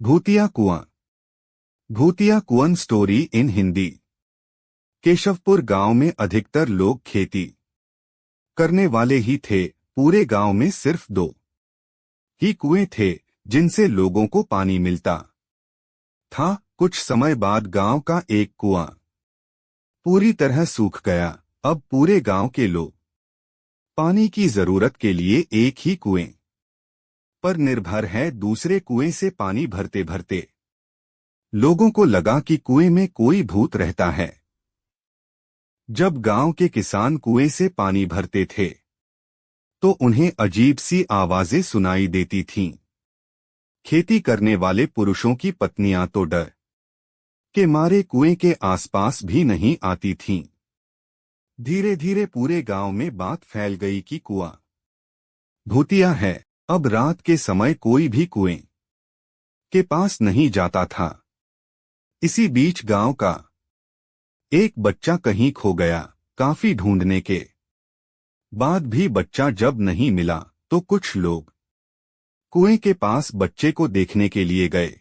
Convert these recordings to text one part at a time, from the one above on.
भूतिया कुआं। भूतिया कुआं स्टोरी इन हिंदी। केशवपुर गांव में अधिकतर लोग खेती करने वाले ही थे। पूरे गांव में सिर्फ दो ही कुएं थे जिनसे लोगों को पानी मिलता था। कुछ समय बाद गांव का एक कुआं पूरी तरह सूख गया। अब पूरे गांव के लोग पानी की जरूरत के लिए एक ही कुएं पर निर्भर है। दूसरे कुएं से पानी भरते भरते लोगों को लगा कि कुएं में कोई भूत रहता है। जब गांव के किसान कुएं से पानी भरते थे तो उन्हें अजीब सी आवाजें सुनाई देती थीं। खेती करने वाले पुरुषों की पत्नियां तो डर के मारे कुएं के आसपास भी नहीं आती थीं। धीरे धीरे पूरे गांव में बात फैल गई कि कुआं भूतिया है। अब रात के समय कोई भी कुएं के पास नहीं जाता था। इसी बीच गांव का एक बच्चा कहीं खो गया। काफी ढूंढने के बाद भी बच्चा जब नहीं मिला तो कुछ लोग कुएं के पास बच्चे को देखने के लिए गए।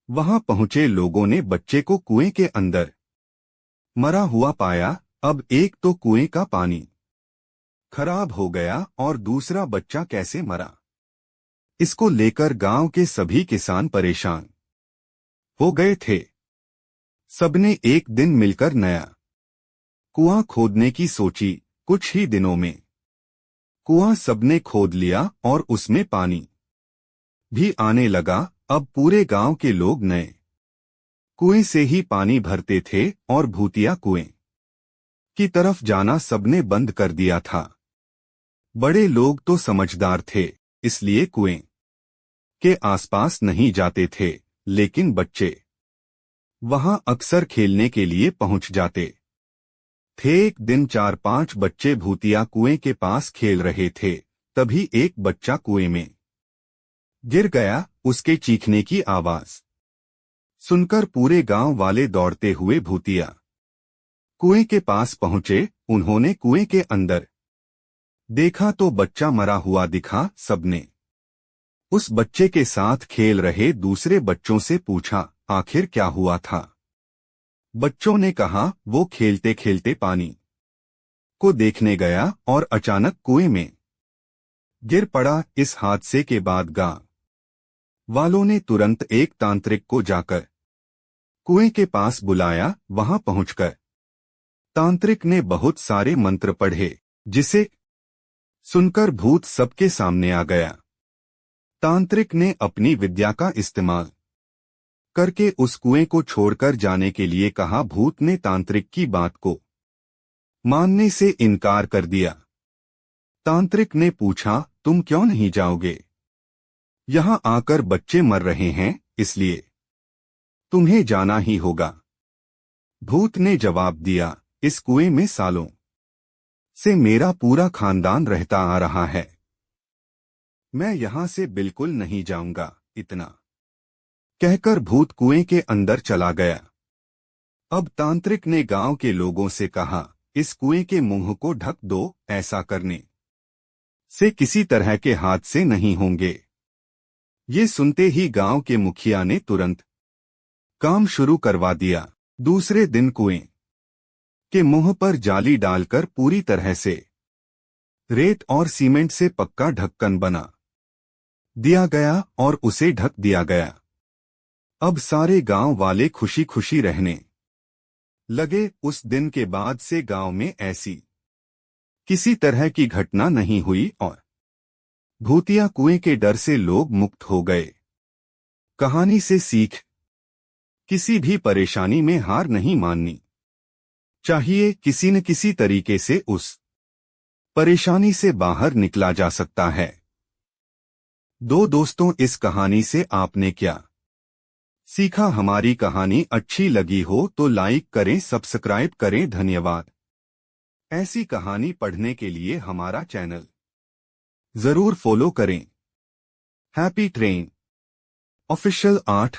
वहां पहुंचे लोगों ने बच्चे को कुएं के अंदर मरा हुआ पाया। अब एक तो कुएं का पानी खराब हो गया और दूसरा बच्चा कैसे मरा, इसको लेकर गांव के सभी किसान परेशान हो गए थे। सबने एक दिन मिलकर नया कुआं खोदने की सोची। कुछ ही दिनों में कुआं सबने खोद लिया और उसमें पानी भी आने लगा। अब पूरे गांव के लोग नए कुएं से ही पानी भरते थे और भूतिया कुएं की तरफ जाना सबने बंद कर दिया था। बड़े लोग तो समझदार थे, इसलिए कुएं के आसपास नहीं जाते थे, लेकिन बच्चे वहां अक्सर खेलने के लिए पहुंच जाते थे। एक दिन 4-5 बच्चे भूतिया कुएं के पास खेल रहे थे। तभी एक बच्चा कुएं में गिर गया। उसके चीखने की आवाज सुनकर पूरे गांव वाले दौड़ते हुए भूतिया कुएं के पास पहुंचे। उन्होंने कुएं के अंदर देखा तो बच्चा मरा हुआ दिखा। सबने उस बच्चे के साथ खेल रहे दूसरे बच्चों से पूछा, आखिर क्या हुआ था? बच्चों ने कहा, वो खेलते खेलते पानी को देखने गया और अचानक कुएं में गिर पड़ा। इस हादसे के बाद गांव वालों ने तुरंत एक तांत्रिक को जाकर कुएं के पास बुलाया। वहां पहुंचकर तांत्रिक ने बहुत सारे मंत्र पढ़े, जिसे सुनकर भूत सबके सामने आ गया। तांत्रिक ने अपनी विद्या का इस्तेमाल करके उस कुएं को छोड़कर जाने के लिए कहा। भूत ने तांत्रिक की बात को मानने से इनकार कर दिया। तांत्रिक ने पूछा, तुम क्यों नहीं जाओगे? यहां आकर बच्चे मर रहे हैं, इसलिए तुम्हें जाना ही होगा। भूत ने जवाब दिया, इस कुएं में सालों से मेरा पूरा खानदान रहता आ रहा है, मैं यहां से बिल्कुल नहीं जाऊंगा। इतना कहकर भूत कुएं के अंदर चला गया। अब तांत्रिक ने गांव के लोगों से कहा, इस कुएं के मुंह को ढक दो, ऐसा करने से किसी तरह के हादसे नहीं होंगे। ये सुनते ही गांव के मुखिया ने तुरंत काम शुरू करवा दिया। दूसरे दिन कुएं के मुंह पर जाली डालकर पूरी तरह से रेत और सीमेंट से पक्का ढक्कन बना दिया गया और उसे ढक दिया गया। अब सारे गांव वाले खुशी खुशी रहने लगे। उस दिन के बाद से गांव में ऐसी किसी तरह की घटना नहीं हुई और भूतिया कुएं के डर से लोग मुक्त हो गए। कहानी से सीख, किसी भी परेशानी में हार नहीं माननी चाहिए। किसी न किसी तरीके से उस परेशानी से बाहर निकला जा सकता है। दोस्तों, इस कहानी से आपने क्या सीखा? हमारी कहानी अच्छी लगी हो तो लाइक करें, सब्सक्राइब करें। धन्यवाद। ऐसी कहानी पढ़ने के लिए हमारा चैनल जरूर फॉलो करें। Happy train official 8